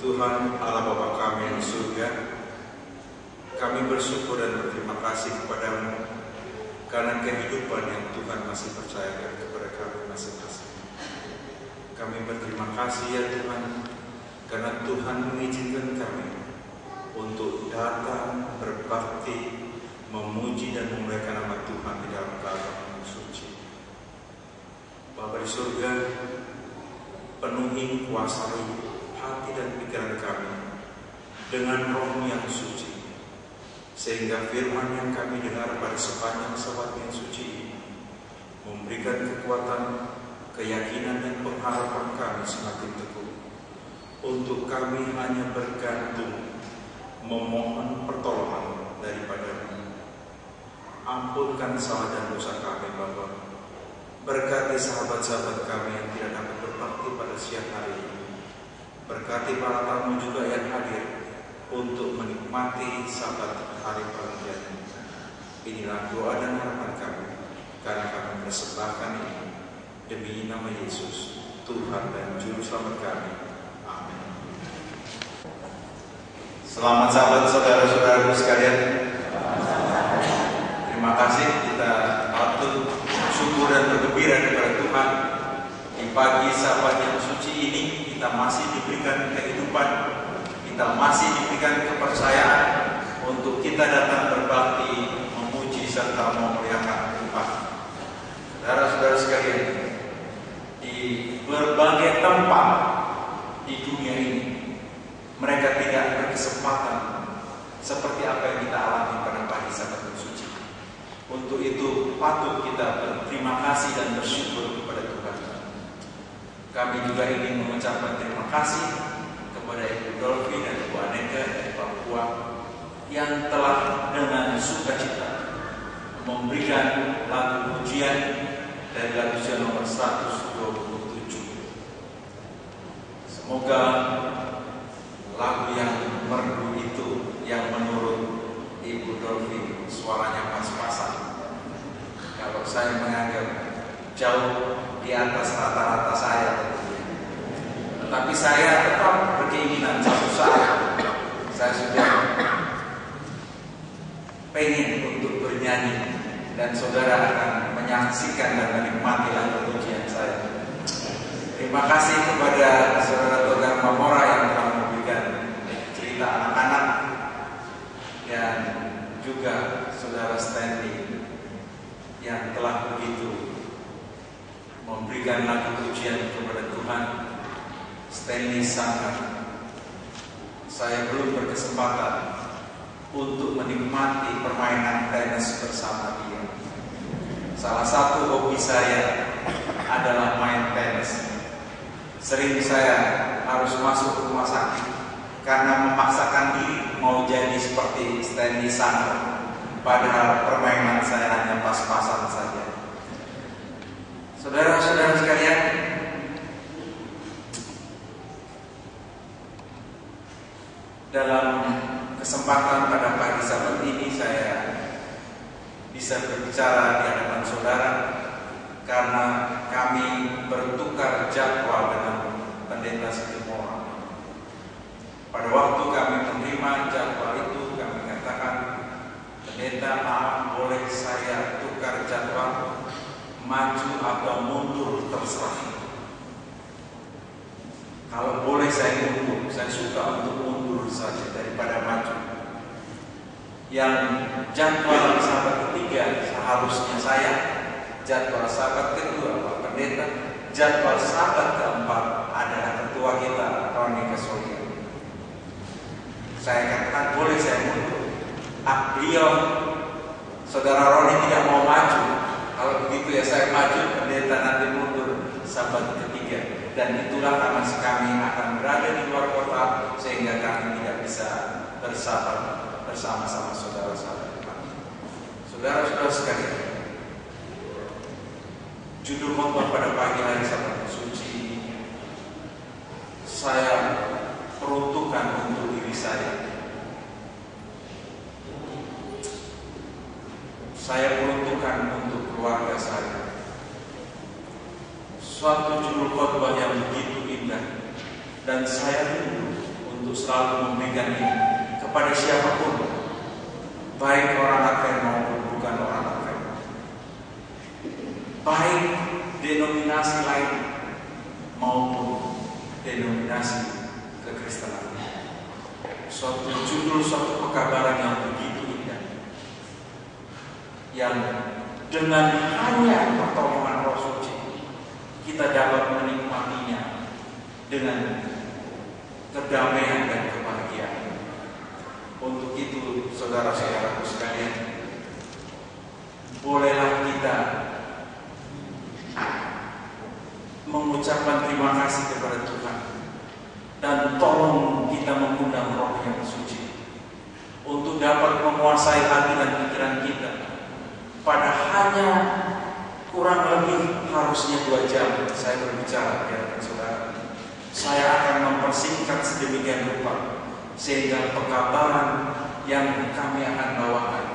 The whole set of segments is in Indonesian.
Tuhan Allah Bapa kami yang di surga, kami bersyukur dan berterima kasih kepadamu karena kehidupan yang Tuhan masih percayakan kepada kami masing-masing. Kami berterima kasih ya Tuhan, karena Tuhan mengizinkan kami untuk datang berbakti, memuji dan memuliakan nama Tuhan di dalam keadaan yang suci. Bapa di surga, penuhi, kuasai hati dan pikiran kami dengan roh yang suci, sehingga firman yang kami dengar pada sepanjang sabat yang suci ini memberikan kekuatan, keyakinan dan pengharapan kami semakin teguh, untuk kami hanya bergantung memohon pertolongan daripada-Mu. Ampunkan salah dan dosa kami Bapa. Berkati sahabat-sahabat kami yang tidak dapat berbakti pada siang hari ini. Berkati para tamu juga yang hadir untuk menikmati sabat hari penantian ini. Inilah doa dan harapan kami, karena kami persembahkan ini demi nama Yesus, Tuhan dan Juru Selamat kami. Amin. Selamat sabat saudara-saudaraku sekalian. Terima kasih, kita patut bersyukur dan bergembira kepada Tuhan. Di pagi sabat yang suci ini kita masih diberikan kehidupan, kita masih diberikan kepercayaan untuk kita datang berbakti, memuji serta memuliakan Tuhan. Saudara-saudara sekalian, di berbagai tempat di dunia ini mereka tidak berkesempatan seperti apa yang kita alami pada pagi sabat yang suci. Untuk itu patut kita berterima kasih dan bersyukur kepada Tuhan. Kami juga ingin mengucapkan terima kasih kepada Ibu Dolphy dan Ibu Aneka dari Papua yang telah dengan sukacita memberikan lagu pujian dari lagu pujian nomor 127. Semoga lagu yang merdu itu, yang menurut Ibu Dolphy suaranya pas-pasan, kalau saya menganggap jauh di atas rata-rata saya, tetapi saya tetap berkeinginan suatu saat saya sudah pengen untuk bernyanyi dan saudara akan menyaksikan dan menikmati lagu pujian saya. Terima kasih kepada saudara Togar Mamora yang telah memberikan cerita anak-anak, dan juga saudara Stanley yang telah begitu memberikan lagu pujian kepada Tuhan. Stanley sangat, saya belum berkesempatan untuk menikmati permainan tenis bersama dia. Salah satu hobi saya adalah main tenis. Sering saya harus masuk rumah sakit karena memaksakan diri mau jadi seperti Stanley Sangat, padahal permainan saya hanya pas-pasan saja. Saudara-saudara sekalian, dalam kesempatan pada pagi sabat ini saya bisa berbicara di hadapan saudara karena kami bertukar jadwal dengan pendeta Sitimora. Pada waktu kami menerima jadwal itu, kami katakan, pendeta, maaf, boleh saya tukar jadwal, maju atau mundur terserah. Kalau boleh saya mundur, saya suka untuk mundur saja daripada maju. Yang jadwal sahabat ketiga seharusnya saya, jadwal sahabat kedua Pak Pendeta, jadwal sahabat keempat adalah ketua kita Roni Kesolia. Saya katakan boleh saya mundur. Beliau, saudara Roni tidak mau maju. Kalau begitu ya saya maju, pendeta nanti mundur sahabat ketiga. Dan itulah karena kami akan berada di luar kota, sehingga kami tidak bisa bersahabat bersama-sama saudara-saudara kami. Saudara-saudara sekalian, judul khotbah pada pagi hari sabat suci saya peruntukkan untuk diri saya. Saya peruntukkan untuk keluarga saya. Suatu judul khotbah yang begitu indah, dan saya rindu selalu memberikan ini kepada siapapun, baik orang Advent maupun bukan orang Advent, baik denominasi lain maupun denominasi kekristenan. Suatu judul, suatu pekabaran yang begitu indah, yang dengan hanya pertolongan Roh Suci kita dapat menikmatinya dengan kedamaian dan kebahagiaan. Untuk itu, saudara-saudaraku sekalian, bolehlah kita mengucapkan terima kasih kepada Tuhan, dan tolong kita mengundang Roh yang suci untuk dapat menguasai hati dan pikiran kita. Pada hanya kurang lebih harusnya 2 jam saya berbicara dengan saudara, saya akan mempersingkat sedemikian rupa sehingga pekabaran yang kami akan bawakan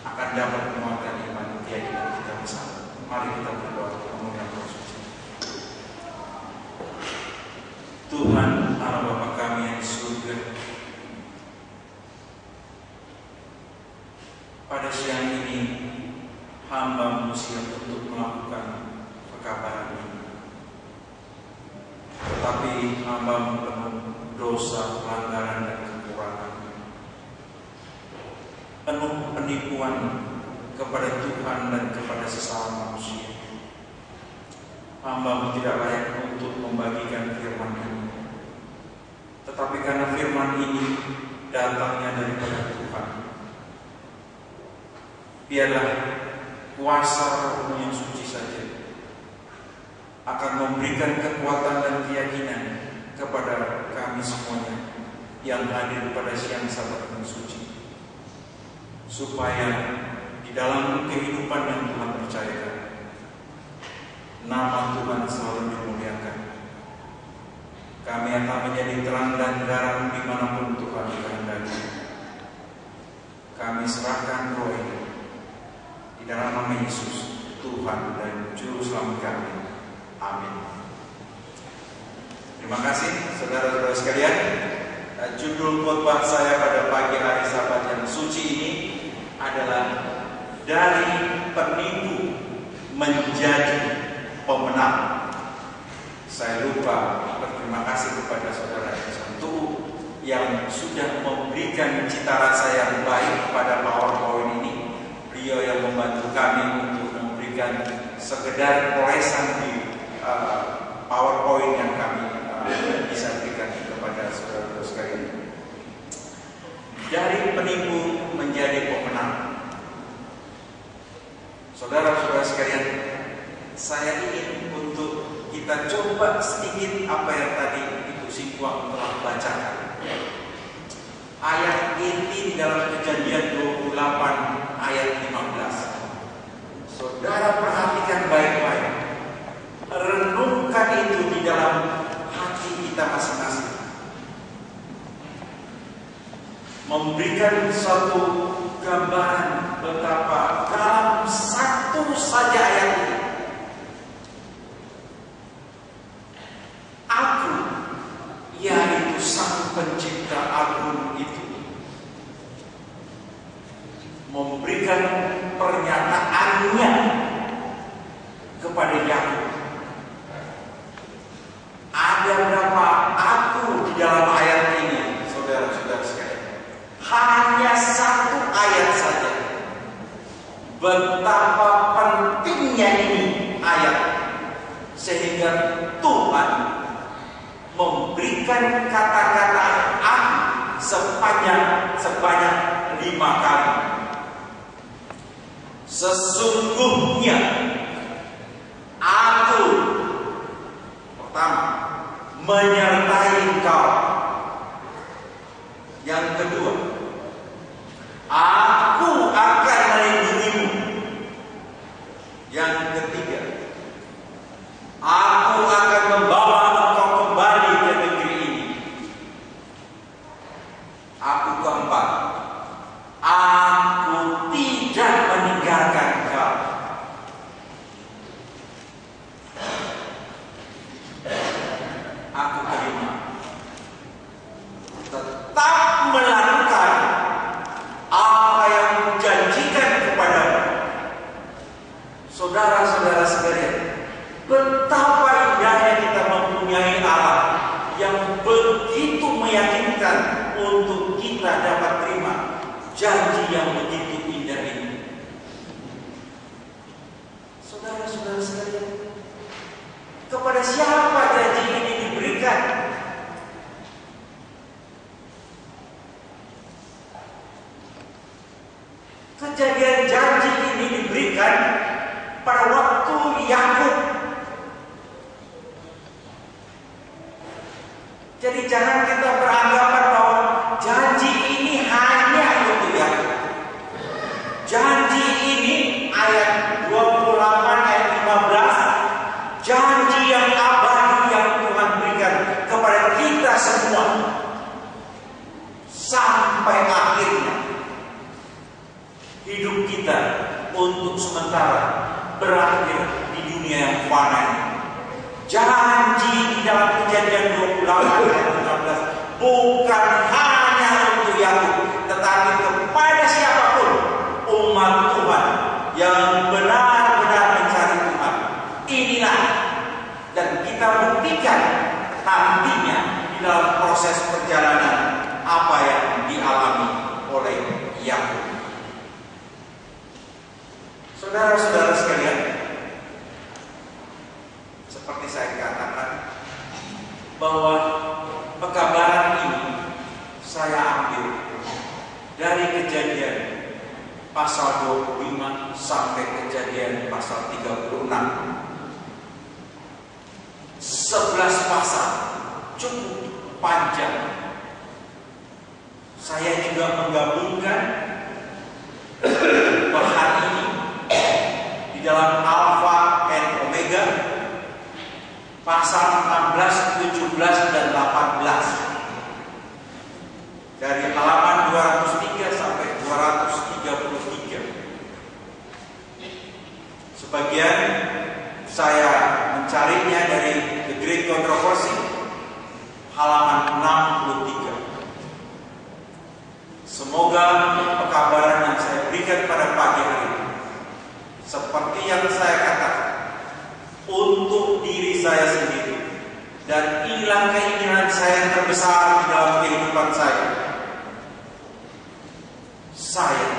akan dapat menguatkan iman keyakinan kita bersama. Mari kita berdoa mengundang Roh Suci. Tuhan Allah Bapa kami yang di surga, pada siang ini hamba manusia untuk melakukan pekabaran ini, tetapi hamba penuh dosa, pelanggaran dan kekurangan, penuh penipuan kepada Tuhan dan kepada sesama manusia. Hamba tidak layak untuk membagikan firman ini, tetapi karena firman ini datangnya daripada Tuhan, biarlah kuasa Roh yang suci saja akan memberikan kekuatan dan keyakinan kepada kami semuanya yang hadir pada siang Sabat yang suci, supaya di dalam kehidupan yang Tuhan percayakan, nama Tuhan selalu dimuliakan. Kami akan menjadi terang dan garam dimanapun Tuhan kehendaki. Kami serahkan Roh ini di dalam nama Yesus, Tuhan dan Juru Selamat kami. Amin. Terima kasih saudara-saudara sekalian. Judul khotbah saya pada pagi hari Sabat yang suci ini adalah dari penipu menjadi pemenang. Saya lupa berterima kasih kepada saudara Santu yang sudah memberikan cita rasa yang baik pada PowerPoint ini. Beliau yang membantu kami untuk memberikan sekedar polesan di PowerPoint yang kami bisa berikan kepada saudara-saudara sekalian. Dari penipu menjadi pemenang. Saudara-saudara sekalian, saya ingin untuk kita coba sedikit apa yang tadi Ibu Singkuang telah bacakan. Ayat inti di dalam Kejadian 28 ayat 15. Saudara perhatikan baik-baik. Renungkan itu di dalam hati kita masing-masing. Memberikan suatu gambaran betapa dalam satu saja ayat ini, Aku, yaitu Sang Pencipta agung itu, memberikan pernyataannya kepada Yakub. Ada berapa aku di dalam ayat ini, saudara-saudara sekalian? Hanya satu ayat saja. Betapa pentingnya ini ayat, sehingga Tuhan memberikan kata-kata aku sebanyak 5 kali. Sesungguhnya aku, pertama, menyertai engkau. Yang kedua, aku akan melindungimu. Yang ketiga, aku akan membawa engkau kembali ke negeri ini. Aku keempat, aku tidak meninggalkan engkau. Aku kelima, keinginan untuk kita dapat terima janji yang begitu indah ini. Saudara-saudara sekalian, kepada siapa janji ini diberikan? Kejadian janji ini diberikan pada waktu Yakub. Jadi jangan kita beranggapan bahwa janji ini hanya untuk Yakub. Janji ini ayat 28 ayat 15, janji yang abadi yang Tuhan berikan kepada kita semua sampai akhirnya hidup kita untuk sementara berakhir di dunia yang fana ini. Janji di dalam Kejadian 28 ayat 16 bukan hanya untuk Yakub, tetapi kepada siapapun umat Tuhan yang benar-benar mencari Tuhan. Inilah, dan kita buktikan nantinya di dalam proses perjalanan apa yang dialami oleh Yakub. Saudara-saudara sekalian, seperti saya katakan bahwa pekabaran ini saya ambil dari Kejadian pasal 25 sampai Kejadian pasal 36. 11 pasal cukup panjang. Saya juga menggabungkan bahan ini di dalam Alfa dan Omega pasal 16, 17 dan 18 dari halaman 203 sampai 233. Sebagian saya mencarinya dari The Great Controversy halaman 63. Semoga pekabaran yang saya berikan pada pagi hari ini, seperti yang saya katakan, untuk diri saya sendiri, dan inilah keinginan saya yang terbesar di dalam kehidupan saya. Saya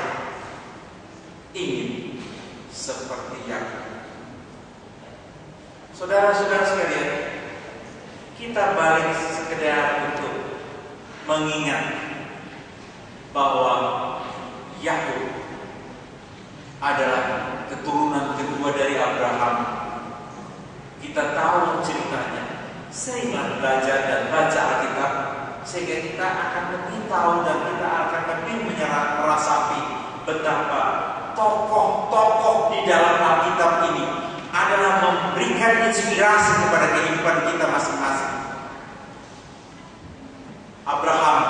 ingin seperti Yakub. Saudara-saudara sekalian, kita balik sekedar untuk mengingat bahwa Yakub adalah keturunan kedua dari Abraham. Kita tahu ceritanya, seringlah belajar dan baca Alkitab, sehingga kita akan lebih tahu dan kita akan lebih merasapi betapa tokoh-tokoh di dalam Alkitab ini adalah memberikan inspirasi kepada kehidupan kita masing-masing. Abraham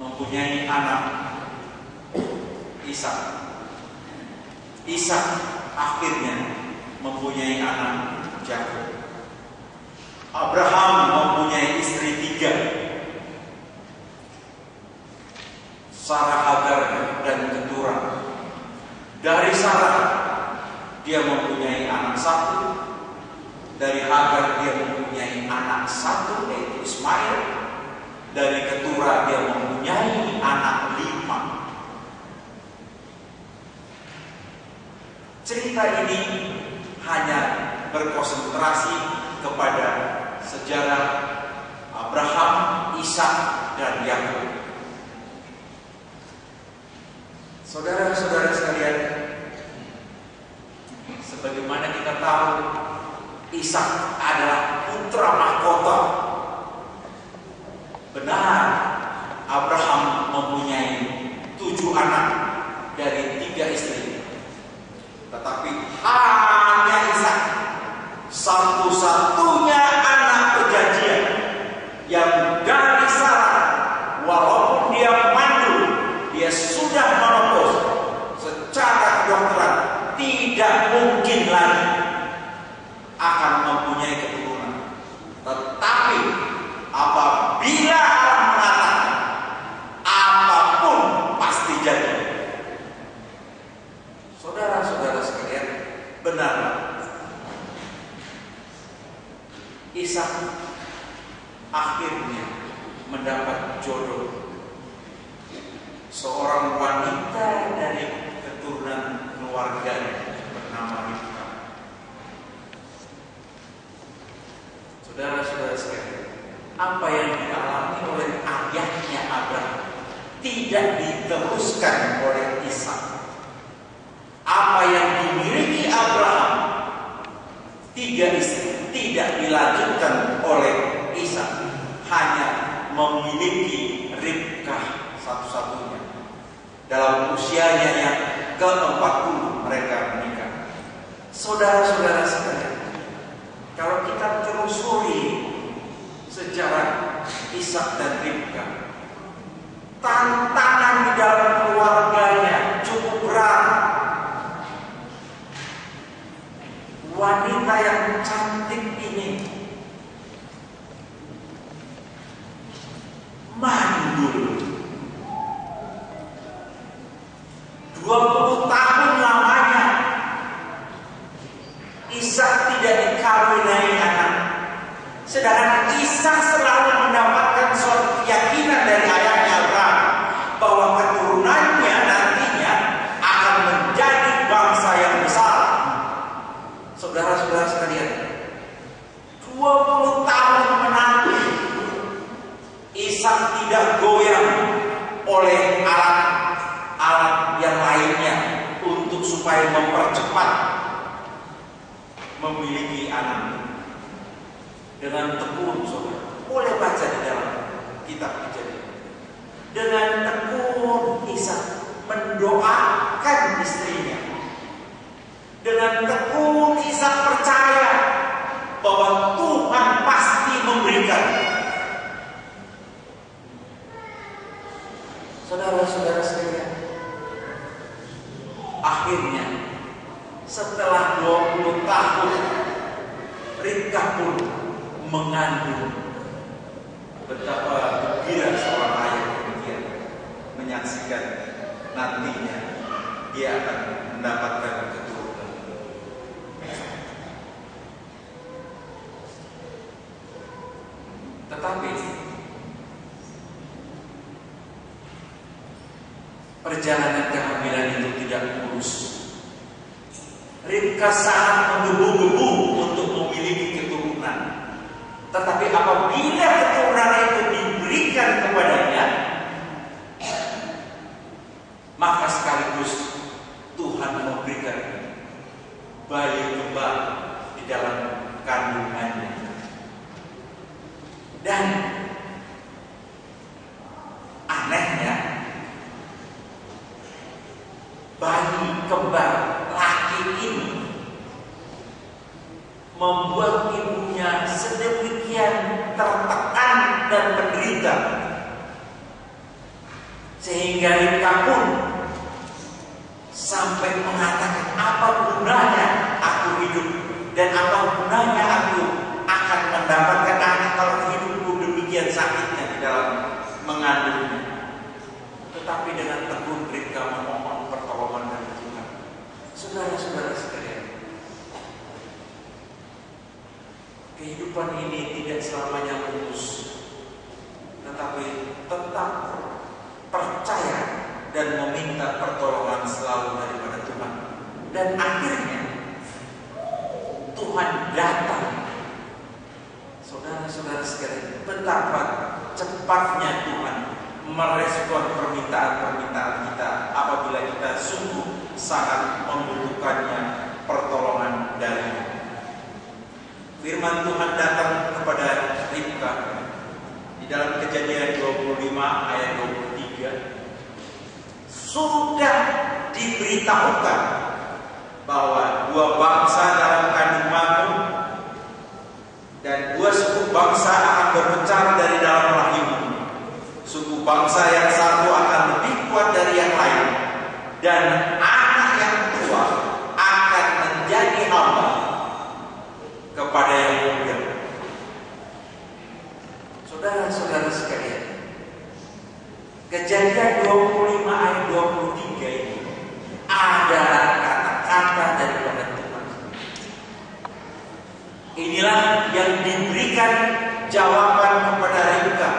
mempunyai anak Ishak. Ishak akhirnya mempunyai anak Yakub. Abraham mempunyai istri 3, Sarah, Hagar, dan Keturah. Dari Sarah dia mempunyai anak 1, dari Hagar dia mempunyai anak 1 yaitu Ismail, dari Keturah dia mempunyai anak 5. Cerita ini hanya berkonsentrasi kepada sejarah Abraham, Ishak, dan Yakub. Saudara-saudara sekalian, sebagaimana kita tahu, Ishak adalah putra mahkota. Benar, Abraham mempunyai 7 anak dari 3 istri. Tetapi hanya Ishak, satu-satunya anak perjanjian yang dari Sarah, walaupun dia mandul, dia sudah menopause secara kedokteran, tidak mungkin lagi akan mempunyai keturunan. Tetapi apabila Allah mengatakan, apapun pasti jadi. Saudara-saudara sekalian, benar, Ishak akhirnya mendapat jodoh seorang wanita dari keturunan keluarganya bernama Ribka. Saudara-saudara sekalian, apa yang dialami oleh ayahnya Abraham tidak diteruskan oleh Ishak. Apa yang dimiliki Abraham, 3 istri, tidak dilanjutkan oleh Ishak, hanya memiliki Ribka satu-satunya. Dalam usianya yang ke-40 mereka menikah. Saudara-saudara sekalian, kalau kita telusuri sejarah Ishak dan Ribka, tantangan di dalam keluarganya cukup berat. Wanita yang cantik ini mandul 20 tahun lamanya. Ishak tidak dikawinai anak, sedangkan Ishak selalu mendapatkan suatu keyakinan dari ayahnya Abraham bahwa keturunannya nantinya akan menjadi bangsa yang besar. Saudara-saudara sekalian, 20 tahun menanti, Ishak tidak goyang oleh alat yang lainnya untuk supaya mempercepat memiliki anak. Dengan tekun, saudara, boleh baca di dalam kitab Kejadian. Dengan tekun Ishak mendoakan istrinya. Dengan tekun Ishak percaya bahwa Tuhan pasti memberikan. Saudara-saudara sekalian, akhirnya setelah 20 tahun Ribka pun mengandung. Betapa gembira seorang ayah demikian menyaksikan nantinya dia akan mendapatkan keturunan. Tetapi perjalanan kehamilan itu tidak mulus. Ribka sangat menggebu-gebu untuk memiliki keturunan. Tetapi apabila keturunan itu diberikan kepadanya, maka sekaligus Tuhan memberikan bayi kembar di dalam kandungannya. Dan anehnya, bayi kembar laki ini membuat ibunya sedemikian tertekan dan menderita, sehingga Ribka pun sampai mengatakan, apa gunanya aku hidup dan apa gunanya aku akan mendapatkan anak kalau hidupku demikian sakitnya di dalam mengandungnya. Tetapi dengan tekun Ribka memohon pertolongan dari Tuhan. Saudara-saudara sekalian, kehidupan ini tidak selamanya mulus, tetapi tetap percaya dan meminta pertolongan selalu daripada Tuhan. Dan akhirnya Tuhan datang. Saudara-saudara sekalian, betapa cepatnya Tuhan merespon permintaan-permintaan kita apabila kita sungguh sangat membutuhkannya pertolongan dari-Nya. Firman Tuhan datang kepada Ribka di dalam Kejadian 25 ayat 23. Sudah diberitahukan bahwa 2 bangsa dalam kandunganmu dan 2 suku bangsa akan berpecah dari dalam rahimmu. Suku bangsa yang satu akan lebih kuat dari yang lain, dan anak yang tua akan menjadi hamba kepada yang muda. Saudara-saudara sekalian, Kejadian 25 ayat 23 ini ada kata-kata daripada Tuhan. Inilah yang diberikan jawaban kepada Ribka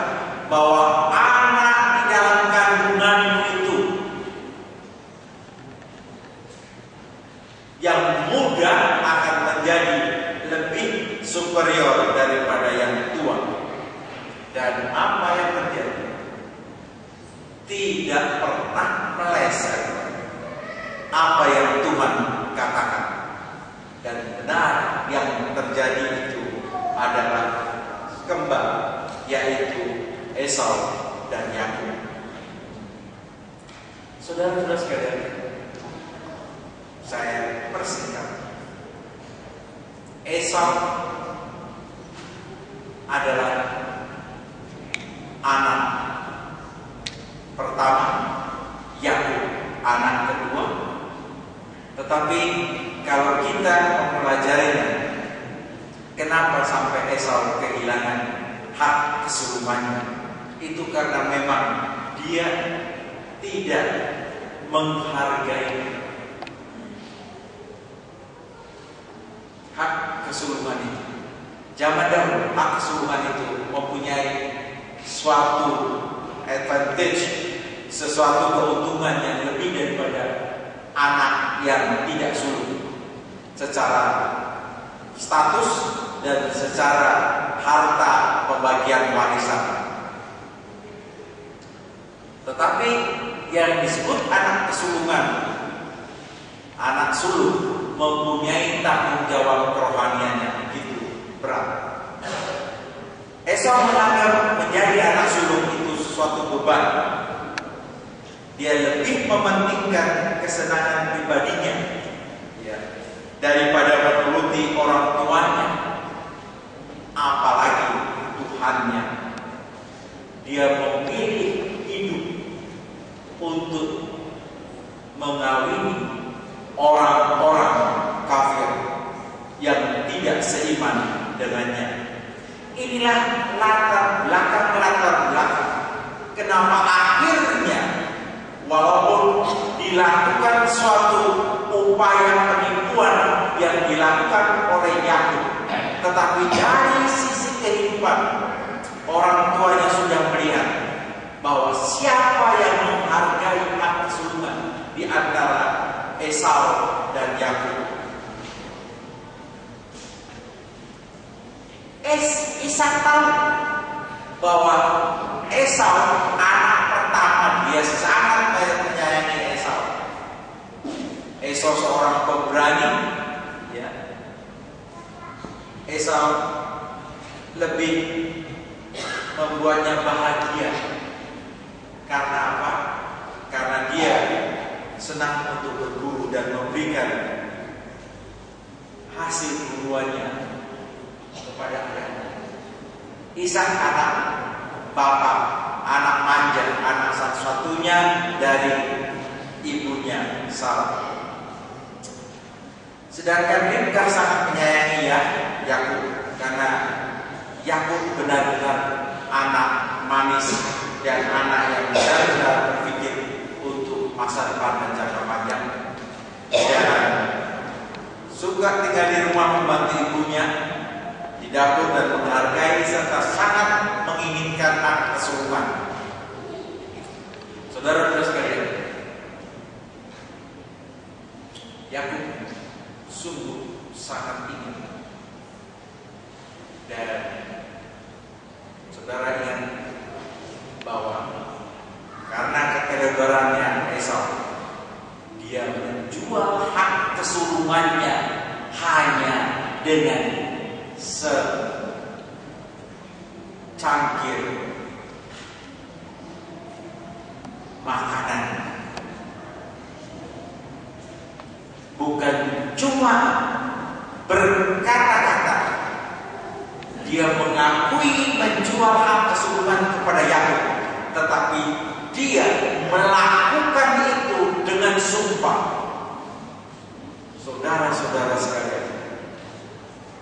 bahwa anak di dalam kandunganmu itu yang muda akan menjadi lebih superior daripada yang tua. Dan apa yang terjadi? Tidak pernah meleset apa yang Tuhan katakan. Dan benar yang terjadi itu adalah kembar, yaitu Esau dan Yakub. Saudara-saudara sekalian, saya persingkat. Esau adalah anak pertama, Yakub anak kedua. Tetapi kalau kita mempelajarinya, kenapa sampai Esau kehilangan hak kesulungannya? Itu karena memang dia tidak menghargai hak kesulungan itu. Zaman dahulu hak kesulungan itu mempunyai suatu advantage, sesuatu keuntungan yang lebih daripada anak yang tidak sulung, secara status dan secara harta pembagian warisan. Tetapi yang disebut anak kesulungan, anak sulung, mempunyai tanggung jawab kerohanian yang begitu berat. Esau menganggap menjadi anak sulung itu suatu beban. Dia lebih mementingkan kesenangan pribadinya, ya, daripada menuruti orang tuanya, apalagi Tuhannya. Dia memilih hidup untuk mengawini orang-orang kafir yang tidak seiman dengannya. Inilah latar belakang kenapa akhirnya walaupun dilakukan suatu upaya penipuan yang dilakukan oleh Yakub, tetapi dari sisi kehidupan orang tuanya sudah melihat bahwa siapa yang menghargai hak kesulungan di antara Esau dan Yakub. Ishak tahu bahwa Esau anak pertama, dia sangat menyayangi Esau. Esau seorang pemberani, ya. Esau lebih membuatnya bahagia. Karena apa? Karena dia senang untuk berburu dan memberikan hasil buruannya kepada anaknya. Ishak anak bapak, anak manja, anak satu-satunya dari ibunya Sarah. Sedangkan Ribka sangat menyayangi Yakub, karena Yakub benar-benar anak manis dan anak yang benar-benar berpikir untuk masa depan dan jangka panjang. Dan suka tinggal di rumah membantu ibunya di dapur dan menghargai serta sangat menginginkan hak kesulungan. Saudara-saudara sekalian, Yakub sungguh sangat ingin. Dan saudara ingat bahwa karena keteledorannya Esau, dia menjual hak kesulungannya hanya dengan secangkir makanan. Bukan cuma berkata-kata, dia mengakui menjual hak kesulungan kepada Yakub, tetapi dia melakukan itu dengan sumpah. Saudara-saudara sekalian,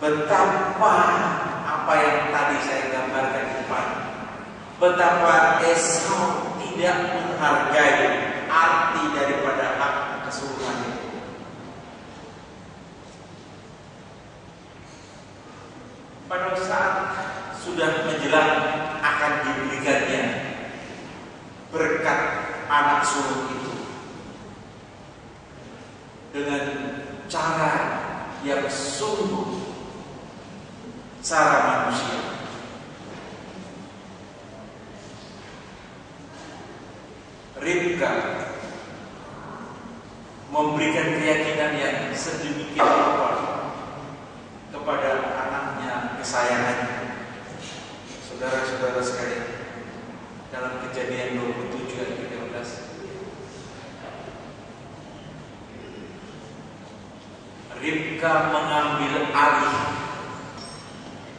betapa apa yang tadi saya gambarkan di depan, betapa Esau tidak menghargai arti daripada hak kesulungan itu. Pada saat sudah menjelang akan diberikannya berkat anak sulung itu dengan cara yang sungguh cara manusia. Ribka memberikan keyakinan yang sedemikian rupa kepada anaknya kesayangannya. Saudara-saudara sekalian, dalam Kejadian 27 ayat 13, Ribka mengambil alih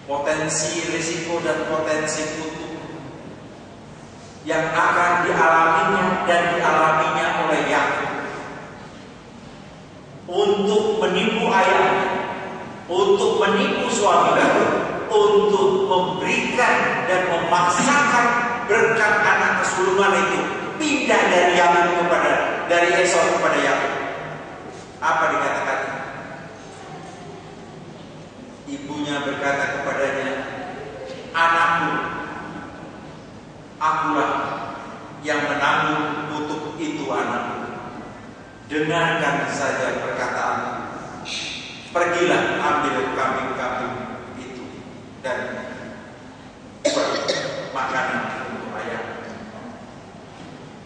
potensi risiko dan potensi kutuk yang akan dialaminya dan dialaminya oleh Yakub untuk menipu ayahnya, untuk menipu suami baru, untuk memberikan dan memaksakan berkat anak kesulungan itu pindah dari Yakub dari Esau kepada Yakub. Apa dikatakan? Ibunya berkata kepadanya, anakku, akulah yang menanggung kutuk itu anakku. Dengarkan saja perkataan, pergilah ambil kambing-kambing itu dan makanan untuk ayam.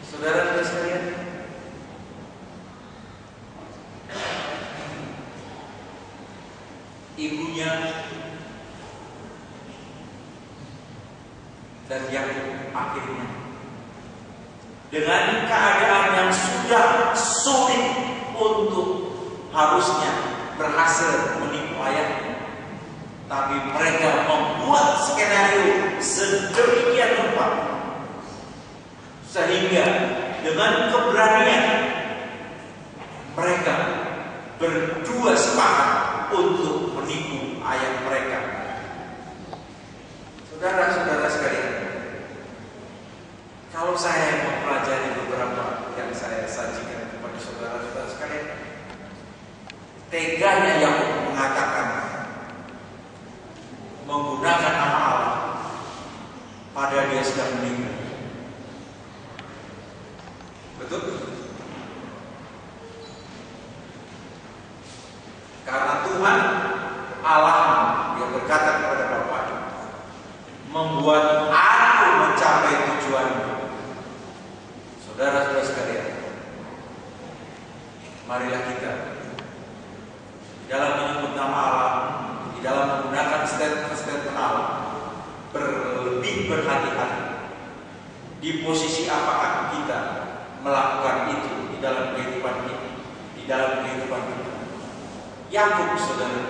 Saudara-saudara sekalian, ibunya dan Yakub akhirnya dengan keadaan yang sudah sulit untuk harusnya berhasil menipu ayahnya, tapi mereka membuat skenario sedemikian rupa sehingga dengan keberanian mereka berdua sepakat untuk menipu ayah mereka. Saudara-saudara sekalian, kalau saya mempelajari beberapa yang saya sajikan kepada saudara-saudara sekalian, teganya yang mengatakan menggunakan nama Allah pada dia sedang meninggal. Betul? Karena Tuhan Allah yang berkata kepada Bapa, membuat aku mencapai tujuanku. Saudara-saudara sekalian, marilah kita di dalam menyebut nama Allah, di dalam menggunakan statement Allah, berlebih berhati-hati di posisi apakah kita melakukan itu di dalam kehidupan kita, di dalam kehidupan kita. Yakub, saudara,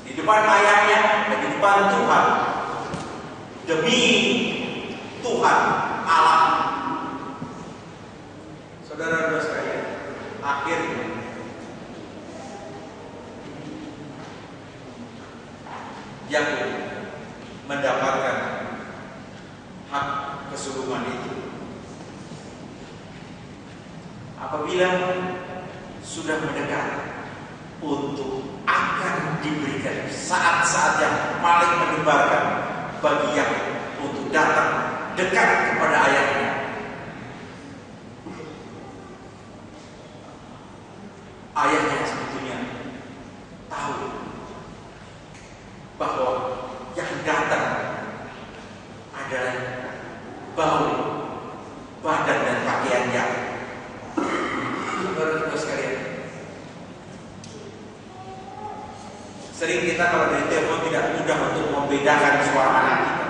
di depan ayahnya dan di depan Tuhan, demi Tuhan Allah. Saudara-saudara sekalian, akhirnya Yakub mendapatkan hak kesulungan itu. Apabila sudah mendekat untuk akan diberikan saat-saat yang paling mendebarkan bagi Yakub untuk datang dekat kepada ayahnya, ayahnya sebetulnya tahu bahwa yang datang adalah bau badan dan pakaian Yakub. Saudara-saudara sekalian, sering kita kalau dari telepon tidak mudah untuk membedakan suara anak kita.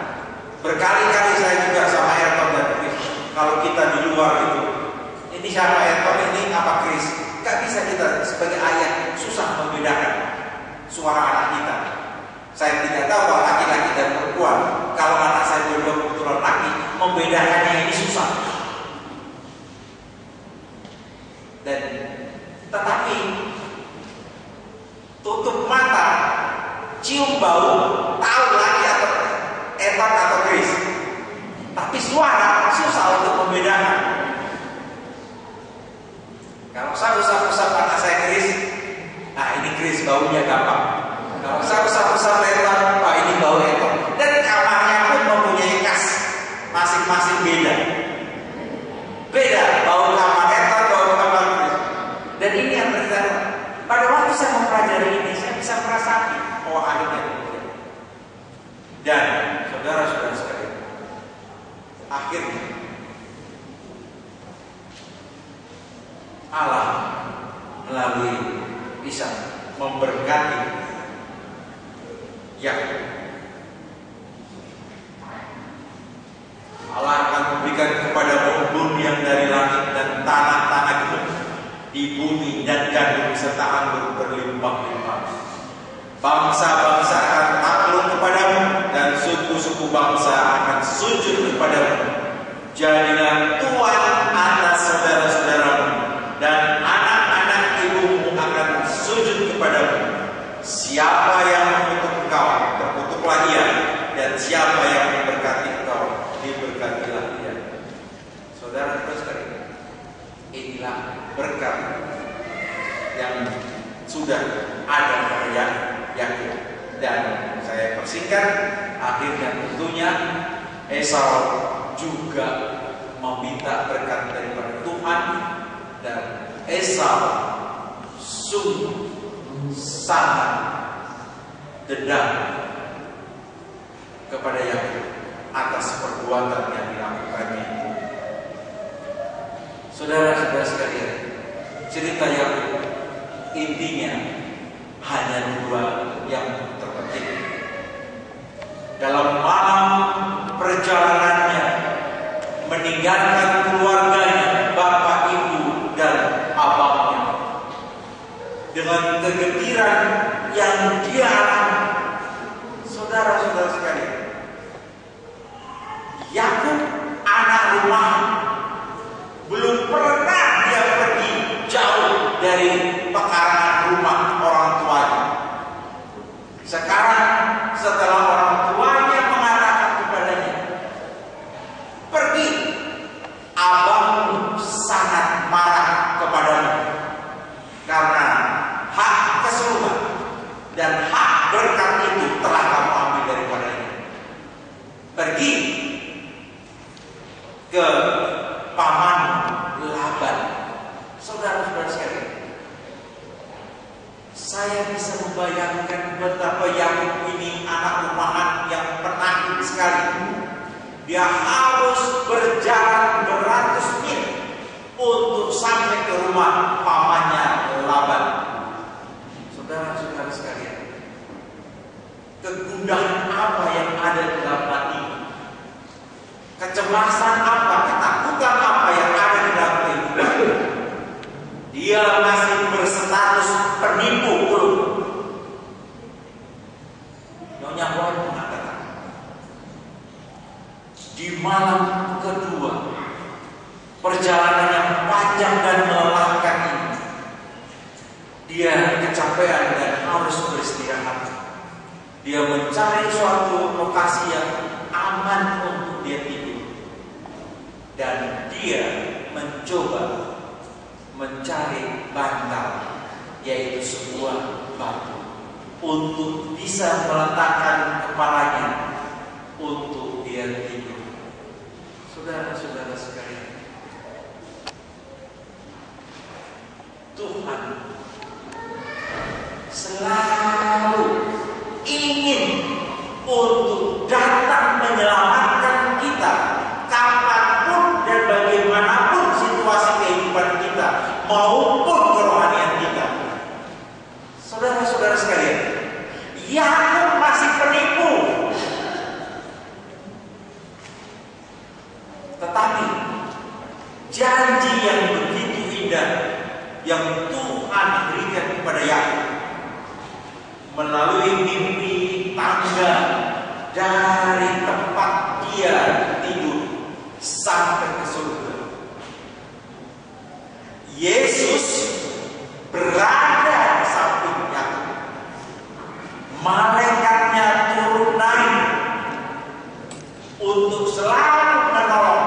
Berkali-kali saya juga sama Erton dan Chris, kalau kita di luar itu, ini siapa Erton, ini apa Chris, gak bisa kita sebagai ayah susah membedakan suara anak kita. Saya tidak tahu kalau laki-laki dan perempuan, kalau anak saya dua-dua kebetulan laki, membedakannya ini susah. Dan tetapi tutup mata, cium bau, tahu lagi atau Evan atau Chris. Tapi suara susah untuk membedakan. Kalau saya usap-usap anak saya Chris, nah ini Chris baunya gampang. Kalau saya usap-usap Evan, wah ini bau Evan. Dan saudara-saudara sekalian, akhirnya Allah melalui Isa memberkati Yakub. Allah akan memberikan kepada embun yang dari langit dan tanah-tanah itu di bumi dan gandum serta anggur berlimpah-limpah. Bangsa-bangsa akan takluk kepadamu dan suku-suku bangsa akan sujud kepadamu. Jadilah tuan atas saudara-saudaramu dan anak-anak ibumu akan sujud kepadamu. Siapa yang mengutuk engkau, terkutuklah ia, dan siapa yang memberkati engkau, diberkatilah ia. Saudara-saudara sekalian, inilah berkat yang sudah ada pada Yakub. Dan saya persingkat, akhirnya tentunya Esau juga meminta berkat daripada Tuhan, dan Esau sungguh sangat dendam kepada Yakub atas perbuatan yang dilakukannya. Saudara-saudara sekalian, cerita Yakub intinya hanya dua yang terpenting. Dalam malam perjalanannya meninggalkan keluarganya, bapak, ibu, dan abangnya, dengan kegembiraan yang dia alami. Saudara-saudara sekalian, Yakub anak rumah, belum pernah dia pergi jauh dari pekarangan rumah orang tuanya. Sekarang setelah orang tuanya mengatakan kepadanya, pergi, abangmu sangat marah kepadamu karena hak keseluruhan dan hak berkat itu telah kamu ambil daripadanya. Pergi ke paman Laban. Saudara-saudara sekalian, saya bisa membayangkan betapa Yakub ini anak rumahan yang penakut sekali. Dia harus berjalan beratus mil untuk sampai ke rumah pamannya Laban. Saudara-saudara sekalian, kegundahan apa yang ada di dalam hati, kecemasan apa, ketakutan apa yang ada di dalam kehidupan. Dia masih berstatus penipu dulu. Nyonya Boy mengatakan, di malam kedua perjalanan yang panjang dan melelahkan ini, dia kecapean dan harus beristirahat. Dia mencari suatu lokasi yang aman untuk dia tidur, dan dia mencoba mencari bantal, yaitu sebuah batu, untuk bisa meletakkan kepalanya untuk dia tidur. Saudara-saudara sekalian, Tuhan selalu ingin untuk datang menyelamatkan kita kapanpun dan bagaimanapun situasi kehidupan kita maupun kerohanian kita. Saudara-saudara sekalian, Yakub masih penipu, tetapi janji yang begitu indah yang Tuhan berikan kepada Yakub melalui mimpi tangga dari tempat dia tidur sampai ke surga. Yesus berada di samping Yakub. Malaikatnya turun naik untuk selalu menolong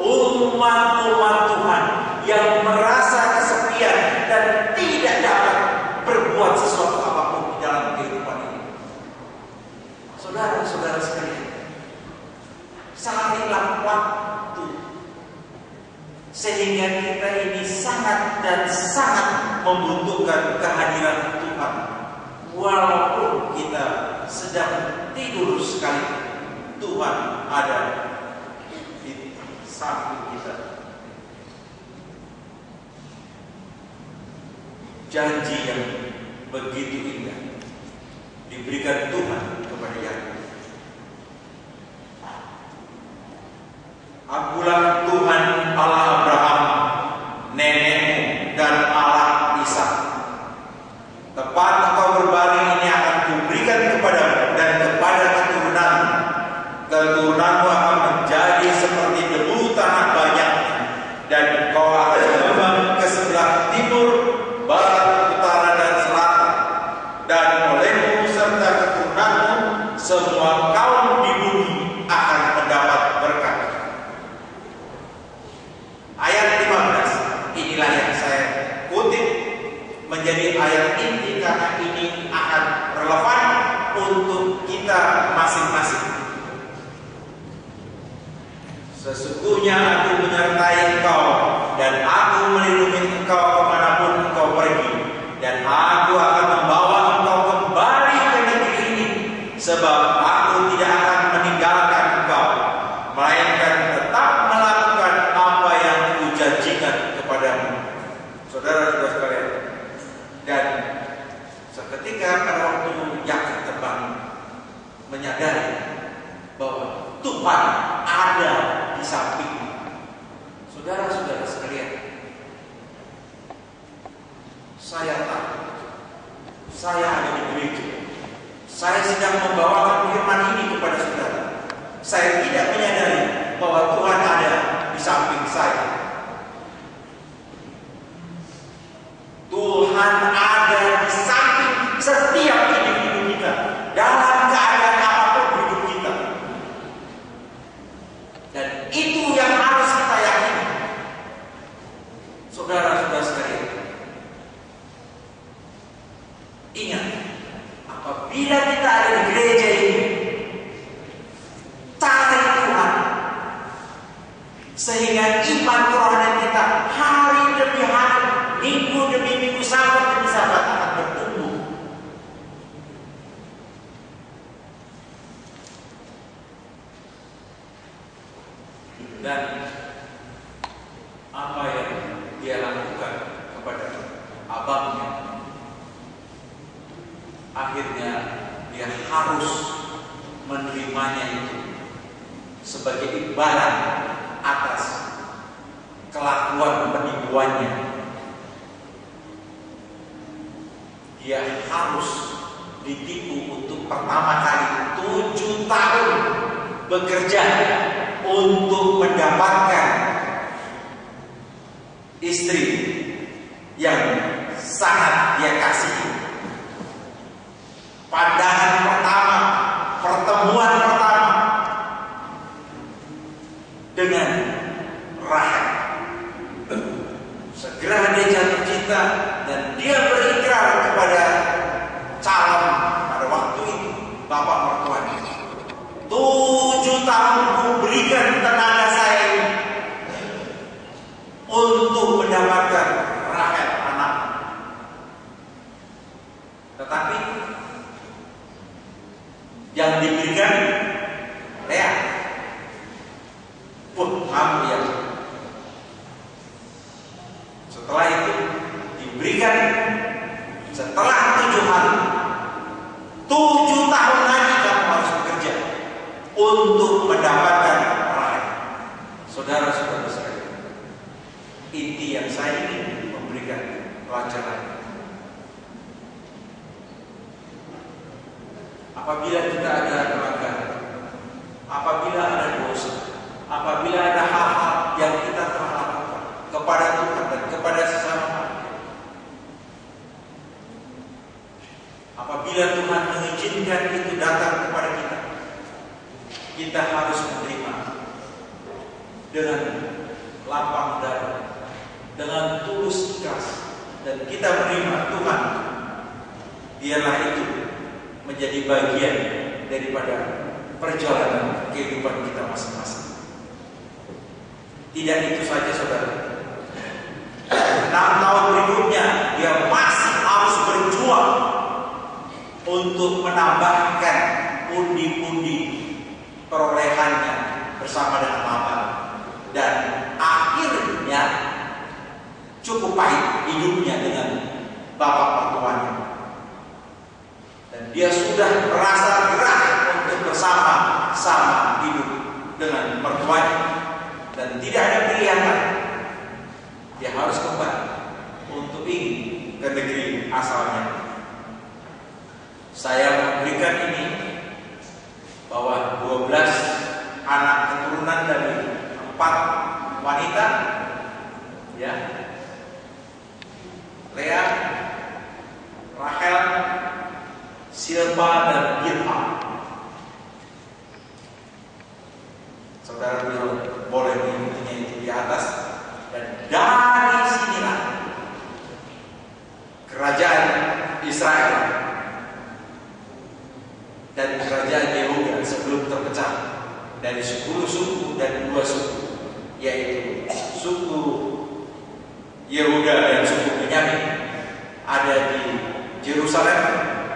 umat-umat Tuhan yang merasa kesepian dan tidak dapat berbuat sesuatu apapun di dalam kehidupan ini. Saudara-saudara sekalian, carilah waktu sehingga kita ini sangat dan sangat membutuhkan kehadiran Tuhan, walaupun kita sedang tertidur sekali, Tuhan ada di samping kita. Janji yang begitu indah diberikan Tuhan kepada Yakub. Akulah Tuhan Allah Abraham, nenekmu, dan Allah Ishak. Tempat engkau berbaring ini akan kuberikan kepadamu dan kepada keturunanmu. Keturunanmu akan menjadi seperti debu tanah banyak, dan engkau akan terbang ke sebelah timur, barat, utara, dan selatan. Dan olehmu serta keturunanmu semua kaum di bumi akan mendapat berkat. Ayat 15 inilah yang saya kutip menjadi ayat inti karena ini akan relevan untuk kita masing-masing. Sesungguhnya aku menyertai engkau dan aku melindungi engkau kemanapun engkau pergi, dan aku akan membawa engkau kembali ke negeri ini, sebab aku tidak akan meninggalkan engkau, melainkan tetap melakukan apa yang kujanjikan kepadamu. Saudara-saudara sekalian, dan seketika pada waktu Yakub terbangun, menyadari bahwa Tuhan ada di sampingnya. Saudara-saudara sekalian, saya tahu, saya ada di gereja, saya sedang membawakan firman ini kepada saudara. Saya tidak menyadari bahwa Tuhan ada di samping saya. Tuhan ada di samping setiap individu kita dalam keadaan apapun hidup kita. Dan itu yang harus kita yakini. Saudara-saudara sekalian, ingat, apabila kita ada di gereja ini, cari Tuhan, sehingga iman kerohanian kita hari demi hari, minggu demi minggu, sabat demi sabat akan bertumbuh. Dan apa yang dia lakukan kepada abangnya, akhirnya dia harus menerimanya itu sebagai imbalan atas kelakuan penipuannya. Dia harus ditipu untuk pertama kali 7 tahun bekerja untuk mendapatkan istri yang sangat dia kasihi. Pandangan pertama, pertemuan pertama dengan Rahel, segera dia jatuh cinta dan dia berikrar kepada calon pada waktu itu bapak mertuanya, 7 tahun ku berikan tenaga saya ini untuk mendapatkan Rahel anak. Tetapi yang diberikan Lea. Kamu yang setelah itu diberikan setelah 7 hari, 7 tahun lagi kamu harus bekerja untuk mendapatkan Rahel. Saudara-saudara sekalian, inti yang saya ingin memberikan pelajaran, apabila kita ada pelanggaran, apabila ada dosa, apabila ada hal-hal yang kita telah lakukan kepada Tuhan dan kepada sesama manusia, apabila Tuhan mengizinkan itu datang kepada kita, kita harus menerima dengan lapang dada, dengan tulus ikhlas, dan kita menerima Tuhan. Biarlah itu menjadi bagian daripada perjalanan kehidupan kita masing-masing. Tidak itu saja, saudara. 6 tahun berikutnya dia masih harus berjuang untuk menambahkan pundi-pundi perolehannya bersama dengan Laban, dan akhirnya cukup pahit hidupnya dengan bapak mertuanya, dan dia sudah merasa gerah untuk bersama-sama hidup dengan mertuanya, dan tidak ada pilihan lain. Dia harus kembali untuk ingin ke negeri asalnya. Saya memberikan ini bahwa 12 anak keturunan dari 4 wanita, ya, Lea, Rachel, Silpa, dan Bilha. Saudara boleh mengikutinya itu di atas, dan dari sinilah kerajaan Israel dan kerajaan Yehuda sebelum terpecah dari 10 suku dan 2 suku, yaitu suku Yehuda dan suku Benyamin ada di Yerusalem,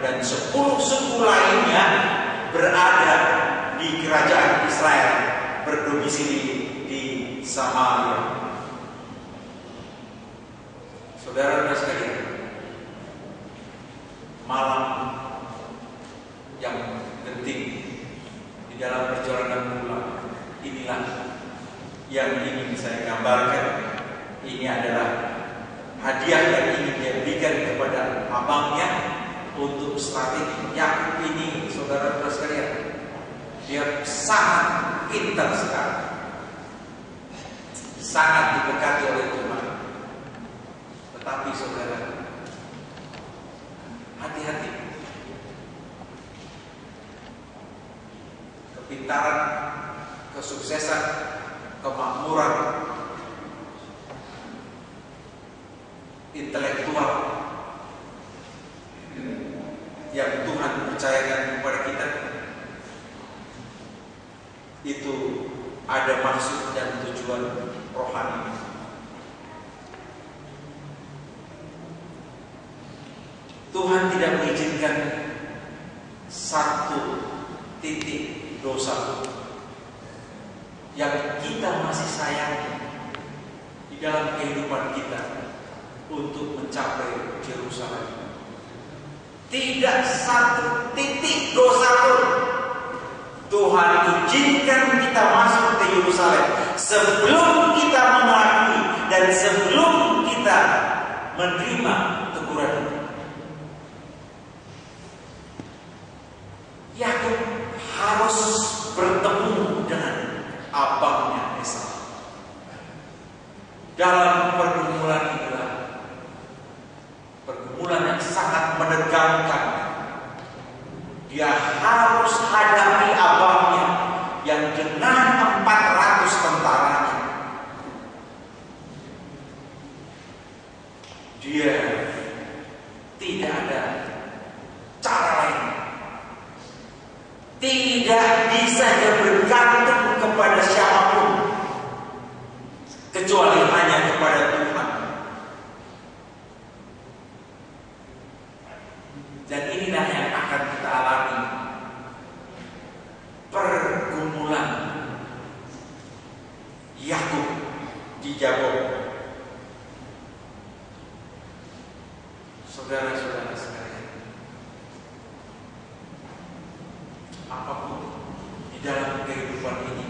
dan 10 suku lainnya berada di kerajaan Israel, berdomisili di Samaria. Saudara-saudara sekalian, malam yang penting di dalam perjalanan pulang inilah yang ingin saya gambarkan. Ini adalah hadiah yang ingin dia berikan kepada abangnya untuk strategi. Yakub ini, saudara-saudara sekalian, dia sangat pintar sekali, sangat diberkati oleh Tuhan. Tetapi saudara, hati-hati. Kepintaran, kesuksesan, kemakmuran intelektual yang Tuhan percayakan kepada kita itu ada maksud dan tujuan rohani. Tuhan tidak mengizinkan satu titik dosa yang kita masih sayangi di dalam kehidupan kita untuk mencapai Yerusalem. Tidak satu titik dosa pun Tuhan izinkan kita masuk ke Yerusalem sebelum kita mengakui dan sebelum kita menerima teguran itu. Yakub harus bertemu dengan abangnya Esau. Dalam pergumulan inilah, pergumulan yang sangat menegangkan, dia harus hadapi abangnya yang dengan 400 tentaranya. Dia tidak ada cara lain. Tidak bisa dia bergantung kepada siapapun kecuali hanya kepada Tuhan. Dan inilah yang akan kita alami, pergumulan Yakub di Jabok. Saudara-saudara sekalian, apapun di dalam kehidupan ini,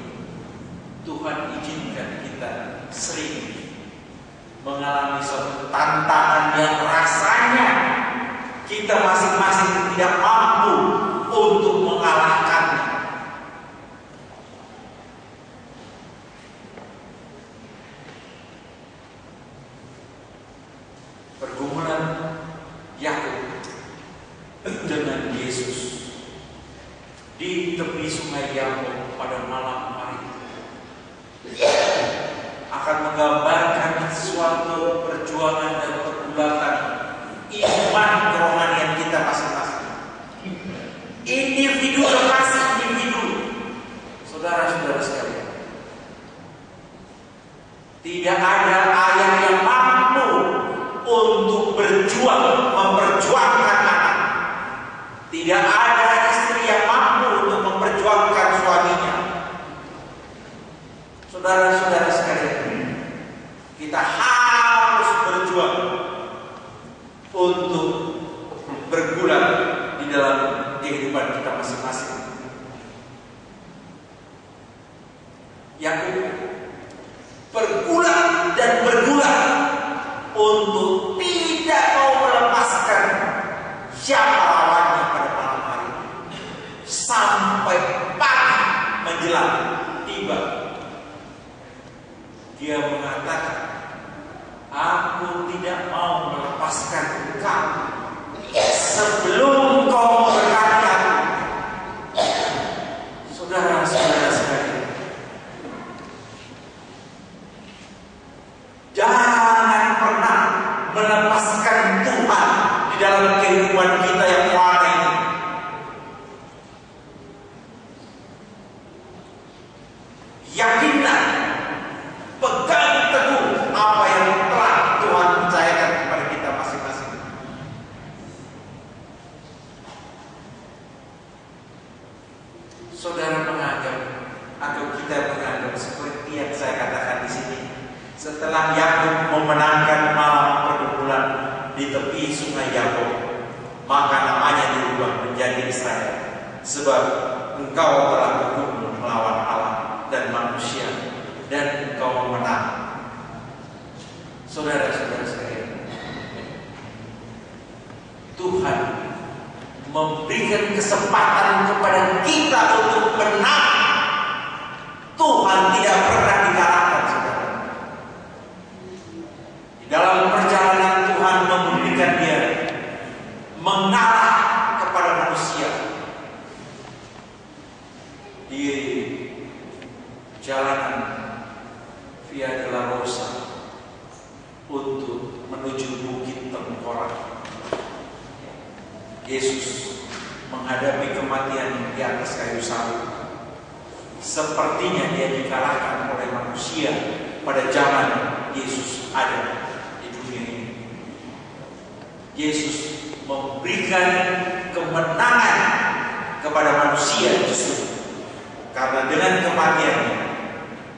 Tuhan izinkan kita sering mengalami suatu tantangan yang rasanya kita masing-masing tidak mampu untuk mengalahkannya. Pergumulan Yakub dengan Yesus di tepi sungai Yabok pada malam hari akan menggambarkan suatu perjuangan dan pergulatan iman kerohanian kita masing-masing. Individu lepas individu, saudara-saudara sekalian. Tidak ada ayah yang mampu untuk berjuang memperjuangkan anak. Tidak ada istri yang mampu Saudara-saudara sekalian, kita harus berjuang untuk bergulat di dalam kehidupan kita masing-masing. Yakub bergulat dan bergulat untuk tidak mau melepaskan siapa lawannya pada malam hari, sampai pagi menjelang tiba. Dia mengatakan, aku tidak mau melepaskan engkau sebelum kau memberkati aku. Saudara-saudara sekalian, jangan pernah melepaskan Tuhan di dalam kehidupan kita yang warna ini. Yakinlah, pegang teguh apa yang telah Tuhan percayakan kepada kita masing-masing. Saudara menganggap, atau kita menganggap seperti yang saya katakan di sini, setelah Yakub memenangkan malam pergumulan di tepi sungai Yakub, maka namanya dirubah menjadi Israel, sebab engkau telah bergumul melawan Allah dan manusia, dan engkau memenang. Saudara-saudara sekalian, Tuhan memberikan kesempatan kepada kita untuk menang. Tuhan tidak pernah dikalahkan, saudara. Di dalam perjalanan Tuhan memberikan dia mengalah kepada manusia di jalanan Via Dolorosa untuk menuju Bukit Tengkorak. Yesus menghadapi kematian di atas kayu salib. Sepertinya dia dikalahkan oleh manusia pada zaman Yesus ada di dunia ini. Yesus memberikan kemenangan kepada manusia justru karena dengan kematiannya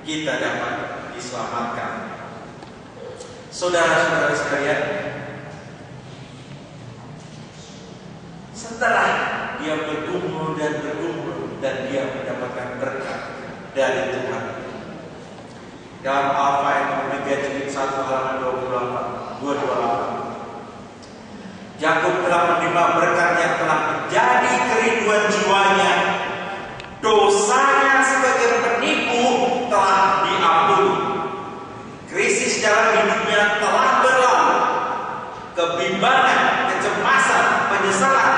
kita dapat diselamatkan. Saudara-saudara sekalian, setelah dia bergumul dan dia mendapatkan berkat dari Tuhan. Dalam Alfa dan Omega jilid 1 halaman 228, Yakub telah menerima berkat yang telah menjadi kerinduan jiwanya. Dosanya sebagai penipu telah diampuni. Krisis dalam hidupnya telah berlalu. Kebimbangan, kecemasan, penyesalan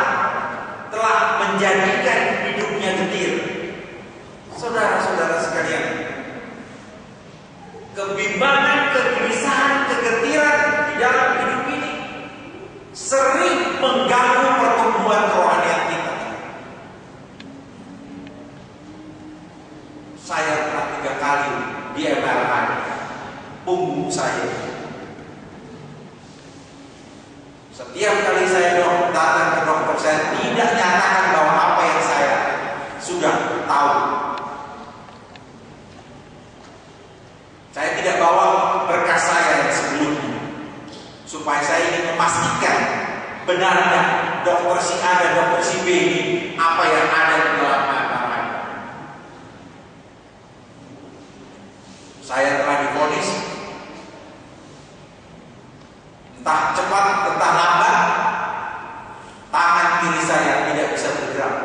telah menjadikan hidupnya getir. Saudara-saudara sekalian, kebimbangan, kegelisahan, kegetiran di dalam hidup ini sering mengganggu pertumbuhan kerohanian kita. Saya pernah 3 kali di MRI punggung saya. Setiap kali saya datang ke dokter, saya tidak nyatakan bahwa apa yang saya sudah tahu. Saya tidak bawa berkas saya yang sebelumnya, supaya saya ingin memastikan benarnya dokter si A dan dokter si B ini apa yang ada di dalam MRI. Saya telah divonis, entah cepat entah lambat, tangan kiri saya tidak bisa bergerak.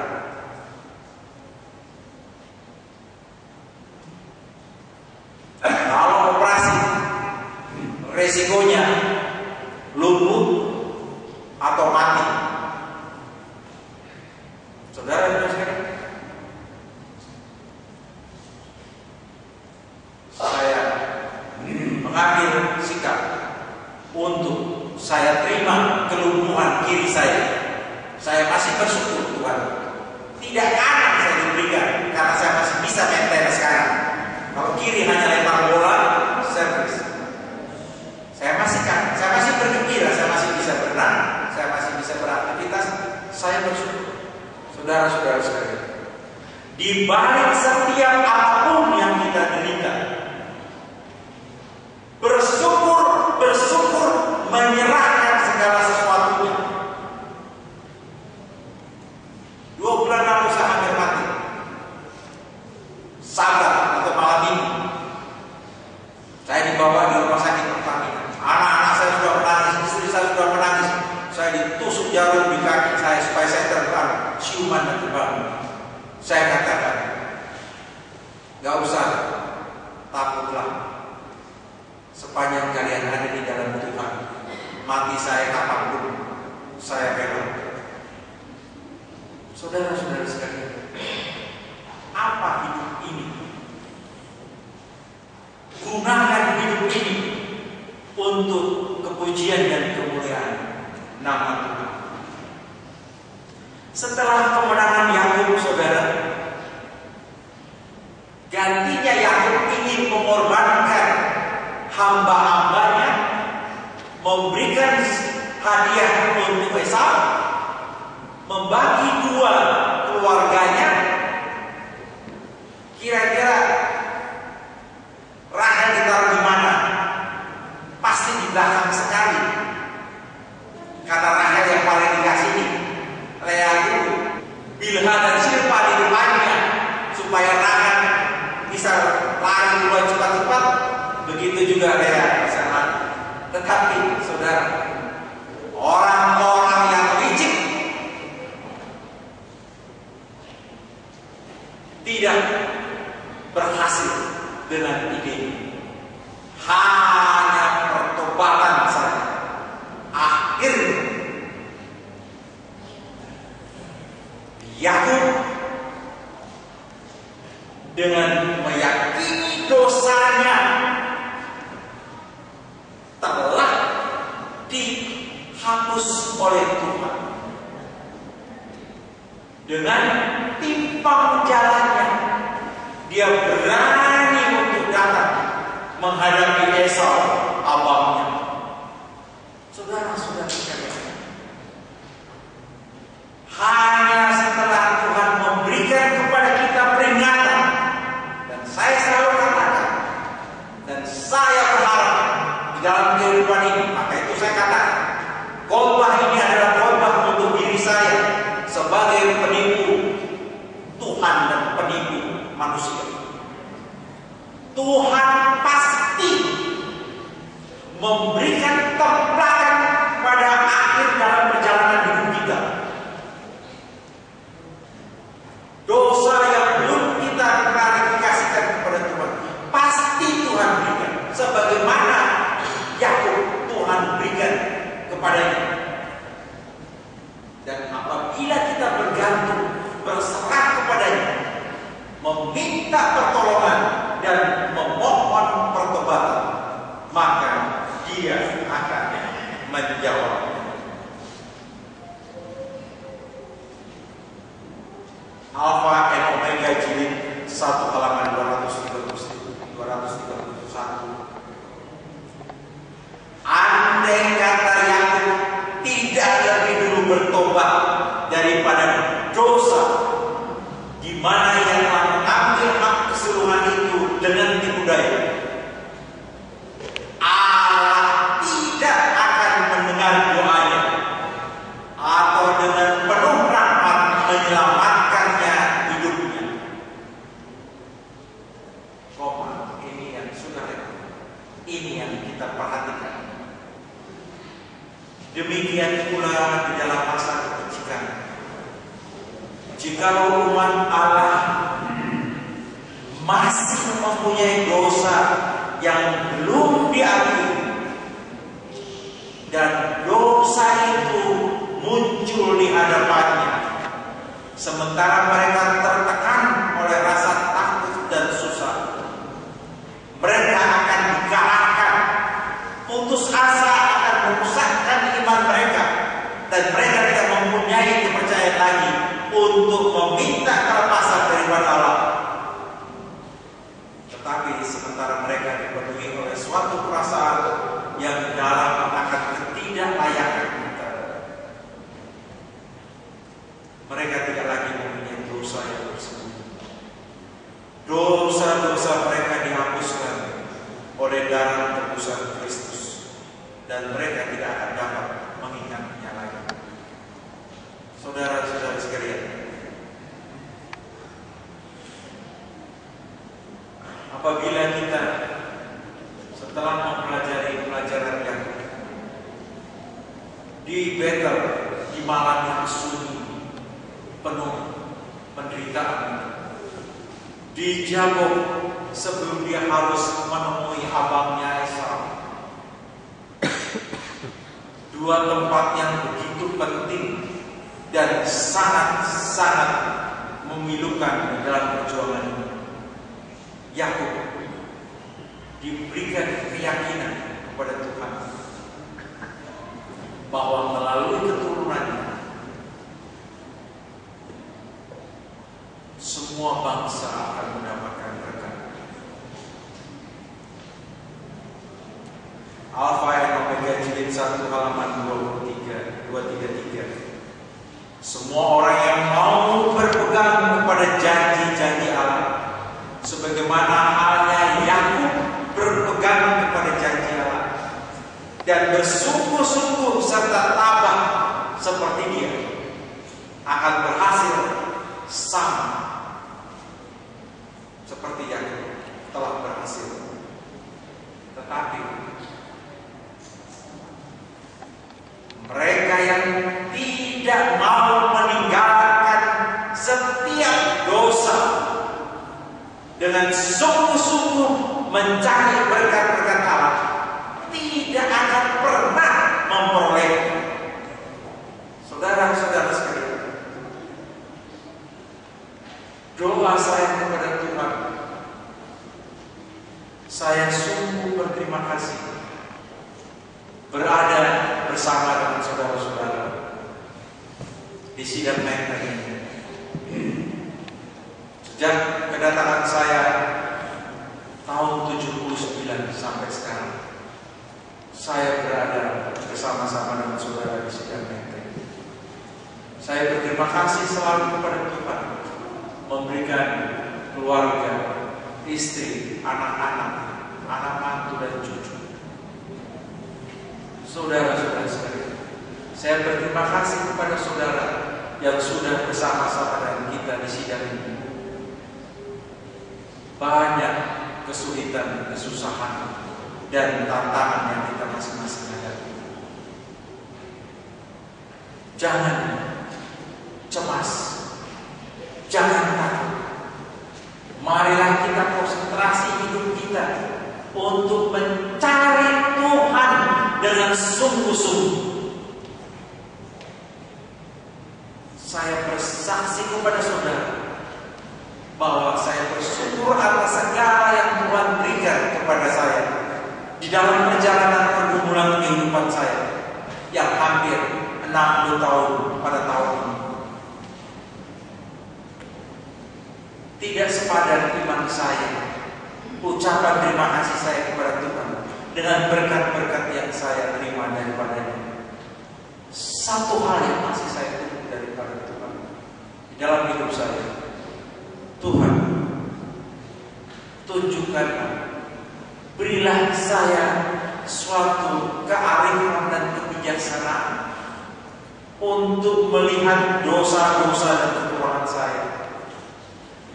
Kalau operasi, resikonya lumpuh atau mati. Saudara-saudara sekalian, saya mengambil sikap untuk saya terima kelumpuhan kiri saya. Saya masih bersyukur Tuhan, tidak kanan saya diberikan karena saya masih bisa maintain sekarang. Kalau kiri hanya lempar bola, servis. Saya masih kanan, saya masih bergembira, saya masih bisa berenang, saya masih bisa beraktivitas. Saya bersyukur. Saudara-saudara sekalian, di balik setiap apapun yang kita derita, Sabar atau malam ini saya dibawa di rumah sakit Pertamina. Anak-anak saya sudah menangis, istri saya sudah menangis. Saya ditusuk jarum di kaki saya supaya saya terbang, siuman dan terbang. Saya katakan, gak usah takutlah. Sepanjang kalian ada di dalam Tuhan, mati saya kapanpun saya bela. Saudara-saudara sekalian, apa hidup ini? Gunakan hidup ini untuk kepujian dan kemuliaan nama Tuhan. Setelah kemenangan Yakub, saudara, gantinya Yakub ingin mengorbankan hamba-hambanya, memberikan hadiah untuk Esau, membagi dua keluarganya. Kira-kira Rahel ditaruh di mana? Pasti di belakang sekali, karena Rahel yang paling dikasih nih. Lea itu Bilha dan Silpa di depannya, supaya Rahel bisa lari duluan cepat-cepat. Begitu juga Lea bisa lari. Tetapi saudara, orang-orang yang licik tidak berhasil dengan ide ini. Hanya pertobatan saja. Akhirnya Yakub dengan meyakini dosanya telah dihapus oleh Tuhan, dengan timpang jalannya dia berani untuk datang menghadapi Esau, abangnya. Saudara-saudara sekalian, hanya setelah Tuhan memberikan kepada kita peringatan, dan saya selalu katakan, dan saya berharap di dalam kehidupan ini, maka itu saya katakan, khotbah ini adalah khotbah untuk diri saya sebagai penipu Tuhan dan penipu manusia. Tuhan pasti memberikan tembakan pada akhir dalam perjalanan hidup kita. Dosa yang belum kita klarifikasikan kepada Tuhan, pasti Tuhan berikan. Sebagaimana Yakub, Tuhan berikan kepadanya. Dan apabila kita bergantung, berserah kepadanya, meminta pertolongan dan memohon pertobatan, maka dia akan menjawab. Alfa dan Omega jilid 1 halaman 231. Andai kata Yakub tidak lebih dulu bertobat daripada dosa, di mana yang telah mengambil hak keseluruhan itu dengan tipu daya, Allah tidak akan mendengar doanya, atau dengan penuh rahmat menyelamatkannya hidupnya. Koma, ini yang saudara, ini yang kita perhatikan. Demikian pula di dalam masa kebajikan. Jikalau umat Allah masih mempunyai dosa yang belum diampuni, dan dosa itu muncul di hadapannya, sementara mereka tertekan oleh rasa takut dan susah, mereka akan dikalahkan, putus asa akan merusakkan iman mereka, dan mereka tidak mempunyai kepercayaan lagi untuk meminta kelepasan daripada Allah. Tetapi sementara mereka dipenuhi oleh suatu perasaan yang dalam akan ketidaklayakan kita, mereka tidak lagi mempunyai dosa yang bersembunyi. Dosa-dosa mereka dihapuskan oleh darah tebusan Kristus, dan mereka tidak akan dapat mengingatnya lagi. Saudara-saudara sekalian, apabila kita setelah mempelajari pelajaran yang di Betel, di malam yang sunyi penuh penderitaan, di Jabok sebelum dia harus menemui abangnya Esau, dua tempat yang begitu penting dan sangat-sangat memilukan dalam perjuangan ini. Yakub diberikan keyakinan kepada Tuhan bahwa melalui keturunannya semua bangsa akan mendapatkan berkat. Alfa dan Omega jilid 1 halaman 233. Semua orang yang mau berpegang kepada janji-janji Allah, sebagaimana halnya Yakub berpegang kepada janji Allah dan bersungguh-sungguh serta tabah seperti dia, akan berhasil sama seperti yang telah berhasil. Tetapi mereka yang tidak mau meninggalkan setiap dosa dengan sungguh-sungguh mencari berkat-berkat Allah, tidak akan pernah memperoleh. Saudara-saudara sekalian, doa saya kepada Tuhan, saya sungguh berterima kasih berada bersama dengan saudara-saudara di sidang Menteng ini. Sejak kedatangan saya tahun 79 sampai sekarang, saya berada bersama-sama dengan saudara di sidang Menteng. Saya berterima kasih selalu kepada Tuhan memberikan keluarga, istri, anak-anak, anak mantu dan cucu. Saudara-saudara sekalian, saya berterima kasih kepada saudara yang sudah bersama-sama dengan kita di sidang ini. Banyak kesulitan, kesusahan, dan tantangan yang kita masing-masing hadapi. Jangan cemas, jangan takut. Marilah kita konsentrasi hidup kita untuk mencari Tuhan dengan sungguh-sungguh. Saya bersaksi kepada saudara bahwa saya bersyukur atas segala yang Tuhan berikan kepada saya di dalam perjalanan pergumulan kehidupan saya yang hampir 60 tahun pada tahun ini. Tidak sepadan iman saya, ucapan terima kasih saya kepada Tuhan dengan berkat-berkat yang saya terima daripadanya. Satu hal yang masih saya tunggu daripada Tuhan di dalam hidup saya, Tuhan, tunjukkanlah, berilah saya suatu kearifan dan kebijaksanaan untuk melihat dosa-dosa dan kekurangan saya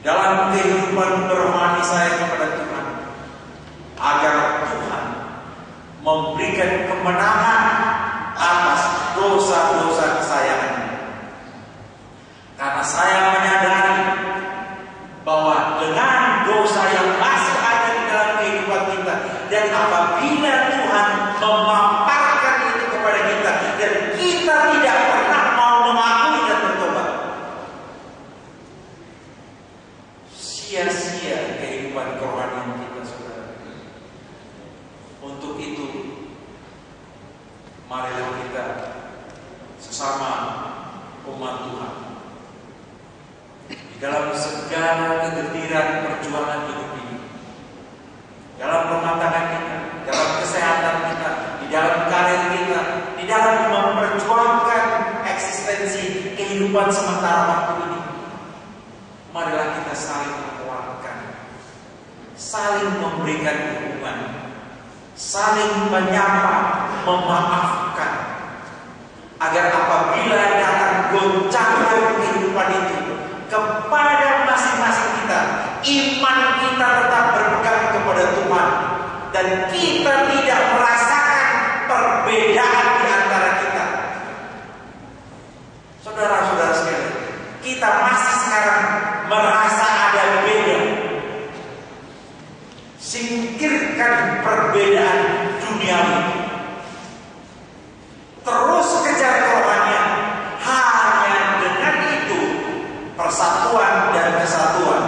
dalam kehidupan berrohani saya kepada Tuhan, agar Tuhan memberikan kemenangan atas dosa-dosa kesayangan. Karena saya menyadari bahwa dengan dosa yang masih ada di dalam kehidupan kita, dan apabila Tuhan memaparkan itu kepada kita dan kita tidak pernah mau mengakui dan bertobat, sia-sia kehidupan kerohanian kita, saudara. Untuk itu, marilah kita sesama umat Tuhan di dalam segala kegembiraan perjuangan hidup ini, dalam rumah tangga kita, dalam kesehatan kita, di dalam karir kita, di dalam memperjuangkan eksistensi kehidupan sementara waktu ini, marilah kita saling menguatkan, saling memberikan dukungan, saling menyapa, memaafkan, agar apabila datang goncangan kehidupan itu kepada masing-masing kita, iman kita tetap berpegang dan kita tidak merasakan perbedaan di antara kita. Saudara-saudara sekalian, kita masih sekarang merasa ada beda. Singkirkan perbedaan duniawi, terus kejar kerohanian. Hanya dengan itu persatuan dan kesatuan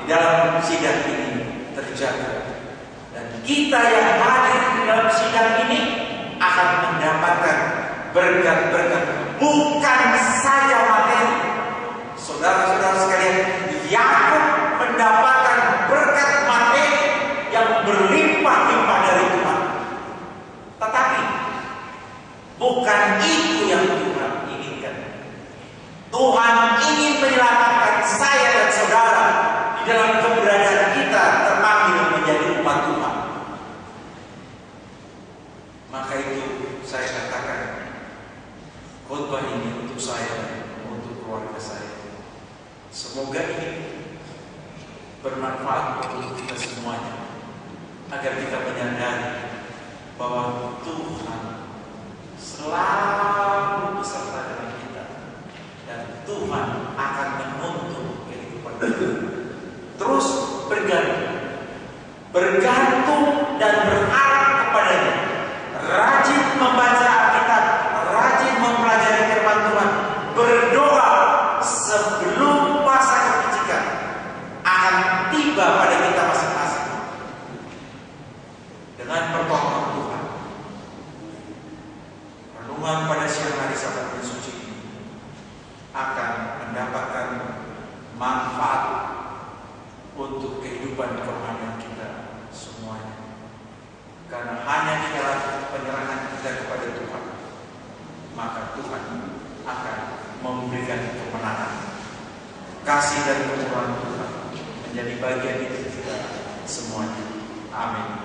di dalam sidang ini terjaga, dan kita yang hadir di dalam sidang ini akan mendapatkan berkat-berkat, bukan saja materi. Saudara-saudara sekalian, Yakub mendapatkan berkat materi yang berlimpah-limpah dari Tuhan. Tetapi bukan itu yang Tuhan inginkan. Tuhan ingin menyelamatkan saya dan saudara di dalam keberadaan kita terpanggil menjadi umat Tuhan. Maka itu saya katakan, khotbah ini untuk saya, untuk keluarga saya. Semoga ini bermanfaat untuk kita semuanya, agar kita menyadari bahwa Tuhan selalu beserta dengan kita, dan Tuhan akan menuntun kehidupan kita. Terus bergantung dan berharap kepadanya, rajin membaca Alkitab, rajin mempelajari firman Tuhan, berdoa sebelum masa kebajikan akan tiba pada kita masing-masing. Dengan pertolongan Tuhan, renungan pada siang hari Sabat yang suci ini akan mendapatkan manfaat untuk kehidupan kerohanian kita semuanya. Karena hanya di dalam penyerahan kita kepada Tuhan, maka Tuhan akan memberikan kemenangan. Kasih dan kemurahan Tuhan menjadi bagian hidup kita semuanya. Amin.